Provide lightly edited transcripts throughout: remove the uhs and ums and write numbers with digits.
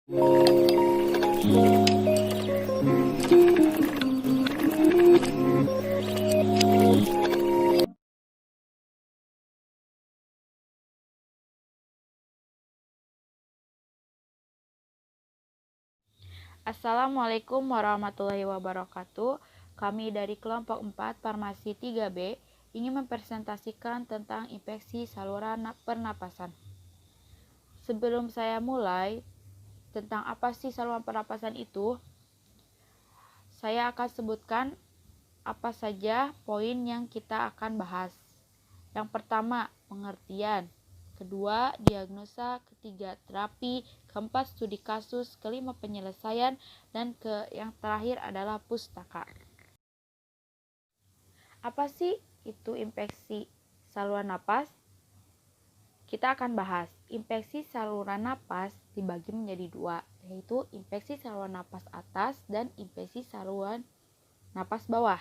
Assalamualaikum warahmatullahi wabarakatuh. Kami dari kelompok 4 Farmasi 3B ingin mempresentasikan tentang infeksi saluran pernapasan. Sebelum saya mulai tentang apa sih saluran pernapasan itu, saya akan sebutkan apa saja poin yang kita akan bahas. Yang pertama, pengertian. Kedua, diagnosa. Ketiga, terapi. Keempat, studi kasus. Kelima, penyelesaian. Dan yang terakhir adalah pustaka. Apa sih itu infeksi saluran napas? Kita akan bahas. Infeksi saluran napas dibagi menjadi dua, yaitu infeksi saluran napas atas dan infeksi saluran napas bawah.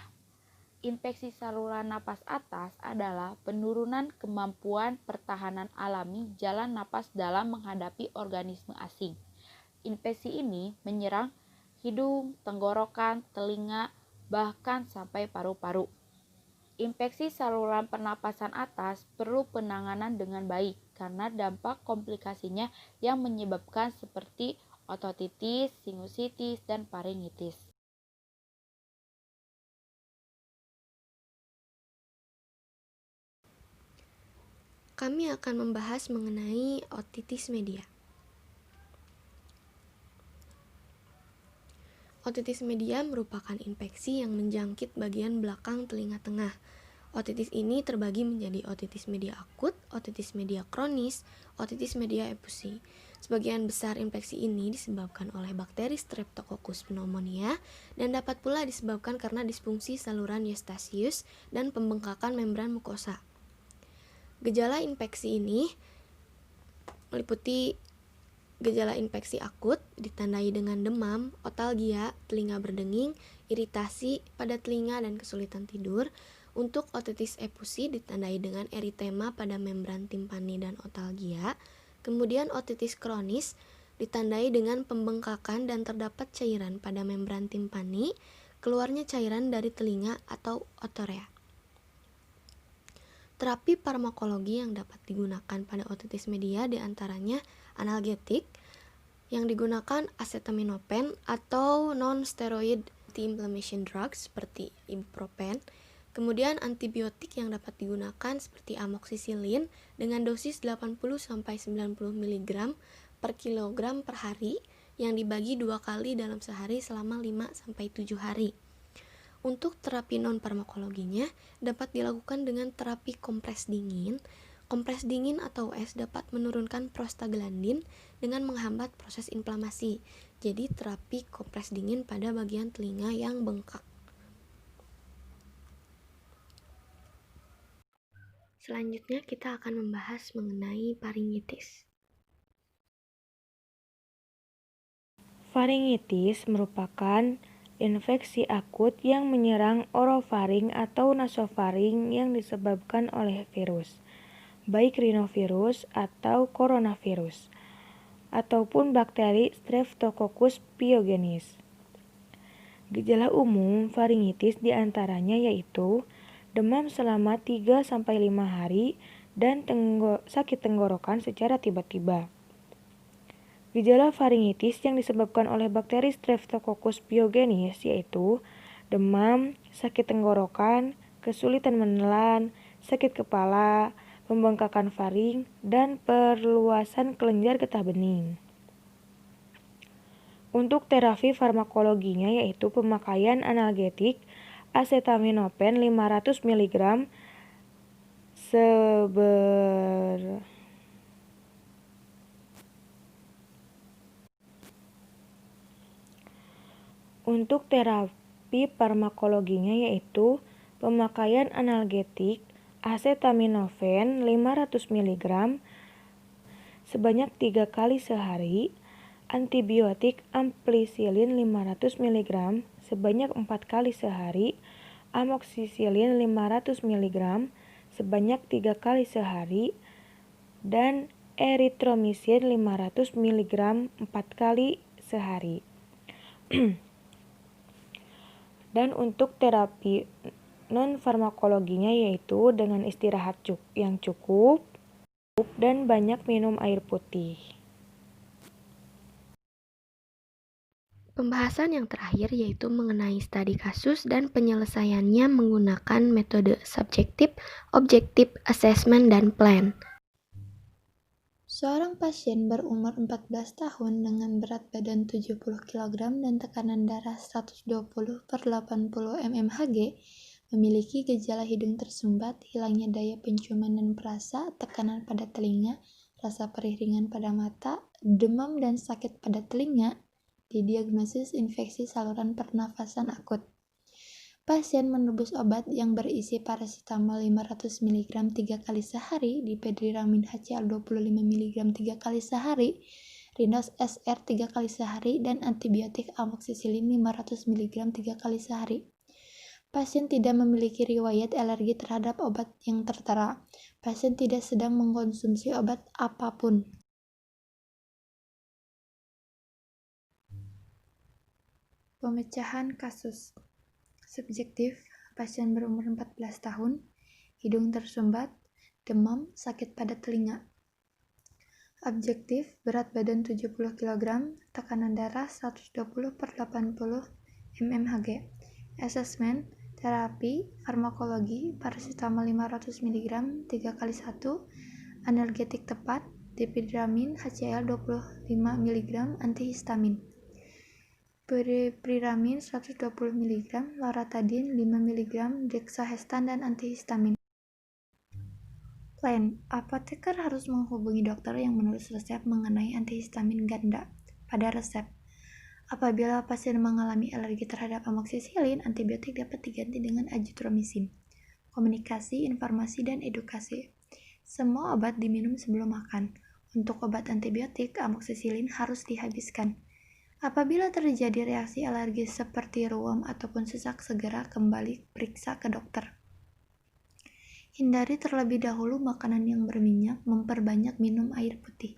Infeksi saluran napas atas adalah penurunan kemampuan pertahanan alami jalan napas dalam menghadapi organisme asing. Infeksi ini menyerang hidung, tenggorokan, telinga, bahkan sampai paru-paru. Infeksi saluran pernapasan atas perlu penanganan dengan baik karena dampak komplikasinya yang menyebabkan seperti ototitis, sinusitis, dan faringitis. Kami akan membahas mengenai otitis media. Otitis media merupakan infeksi yang menjangkit bagian belakang telinga tengah. Otitis ini terbagi menjadi otitis media akut, otitis media kronis, otitis media efusi. Sebagian besar infeksi ini disebabkan oleh bakteri Streptococcus pneumonia dan dapat pula disebabkan karena disfungsi saluran Eustachius dan pembengkakan membran mukosa. Gejala infeksi ini meliputi gejala infeksi akut ditandai dengan demam, otalgia, telinga berdenging, iritasi pada telinga dan kesulitan tidur. Untuk otitis efusi ditandai dengan eritema pada membran timpani dan otalgia. Kemudian otitis kronis ditandai dengan pembengkakan dan terdapat cairan pada membran timpani, keluarnya cairan dari telinga atau otorea. Terapi farmakologi yang dapat digunakan pada otitis media diantaranya analgetik yang digunakan acetaminophen atau non-steroid anti-inflammation drugs seperti ibuprofen. Kemudian antibiotik yang dapat digunakan seperti amoxicillin dengan dosis 80-90 mg per kilogram per hari yang dibagi 2 kali dalam sehari selama 5-7 hari. Untuk terapi non-farmakologinya dapat dilakukan dengan terapi kompres dingin. Kompres dingin atau es dapat menurunkan prostaglandin dengan menghambat proses inflamasi. Jadi terapi kompres dingin pada bagian telinga yang bengkak. Selanjutnya kita akan membahas mengenai faringitis. Faringitis merupakan infeksi akut yang menyerang orofaring atau nasofaring yang disebabkan oleh virus, baik rhinovirus atau coronavirus, ataupun bakteri Streptococcus pyogenes. Gejala umum faringitis diantaranya yaitu demam selama 3-5 hari dan sakit tenggorokan secara tiba-tiba. Gejala faringitis yang disebabkan oleh bakteri Streptococcus pyogenes yaitu demam, sakit tenggorokan, kesulitan menelan, sakit kepala, pembengkakan faring, dan perluasan kelenjar getah bening. Untuk terapi farmakologinya yaitu pemakaian analgetik acetaminophen 500 mg Untuk terapi farmakologinya yaitu pemakaian analgetik acetaminophen 500 mg sebanyak 3 kali sehari, antibiotik ampicillin 500 mg sebanyak 4 kali sehari, amoxicillin 500 mg sebanyak 3 kali sehari, dan Eritromisin 500 mg 4 kali sehari. Dan untuk terapi non-farmakologinya yaitu dengan istirahat yang cukup dan banyak minum air putih. Pembahasan yang terakhir yaitu mengenai studi kasus dan penyelesaiannya menggunakan metode subjektif, objektif, assessment, dan plan. Seorang pasien berumur 14 tahun dengan berat badan 70 kg dan tekanan darah 120/80 mmHg memiliki gejala hidung tersumbat, hilangnya daya penciuman dan perasa, tekanan pada telinga, rasa perih ringan pada mata, demam dan sakit pada telinga, didiagnosis infeksi saluran pernafasan akut. Pasien menebus obat yang berisi paracetamol 500 mg 3 kali sehari, diphenhydramine HCl 25 mg 3 kali sehari, Rindos SR 3 kali sehari, dan antibiotik amoxicillin 500 mg 3 kali sehari. Pasien tidak memiliki riwayat alergi terhadap obat yang tertera. Pasien tidak sedang mengkonsumsi obat apapun. Pemecahan kasus. Subjektif, pasien berumur 14 tahun, hidung tersumbat, demam, sakit pada telinga. Objektif, berat badan 70 kg, tekanan darah 120/80 mmHg. Assessment, terapi, farmakologi, paracetamol 500 mg 3 kali 1, analgetik tepat, diphenhydramine HCl 25 mg antihistamin. Pyripramine 120 mg, loratadine 5 mg, dexahestan dan antihistamin. Plan, apoteker harus menghubungi dokter yang menulis resep mengenai antihistamin ganda pada resep. Apabila pasien mengalami alergi terhadap amoxicillin, antibiotik dapat diganti dengan azitromisin. Komunikasi, informasi, dan edukasi. Semua obat diminum sebelum makan. Untuk obat antibiotik, amoxicillin harus dihabiskan. Apabila terjadi reaksi alergi seperti ruam ataupun sesak, segera kembali periksa ke dokter. Hindari terlebih dahulu makanan yang berminyak, memperbanyak minum air putih.